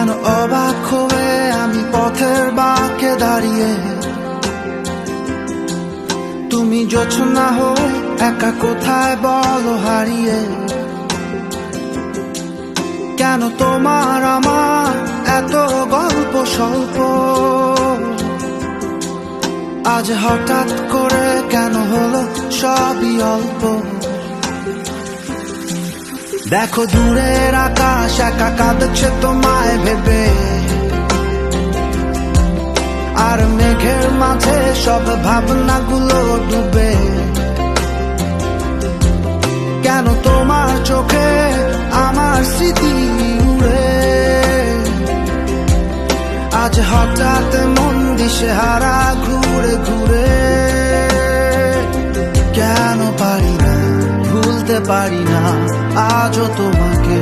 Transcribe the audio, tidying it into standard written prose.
কেন অবাক হয়ে আমি পথের বাঁকে দাঁড়িয়ে, তুমি জোছনা হয়ে একা কোথায় বলো হারিয়ে। কেন তোমার আমার এত গল্প স্বল্প, আজ হঠাৎ করে কেন হলো সবই অল্প। দেখো দূরের আকাশ একা কাঁদছে তোমায় ভেবে, আর মেঘের মাঝে সব ভাবনাগুলো ডুবে। কেন তোমার চোখে আমার স্মৃতি উড়ে, আজ হঠাৎ মন দিশেহারা ঘুরে ঘুরে। কেন পারি না ভুলতে পারি না আজও তোমাকে।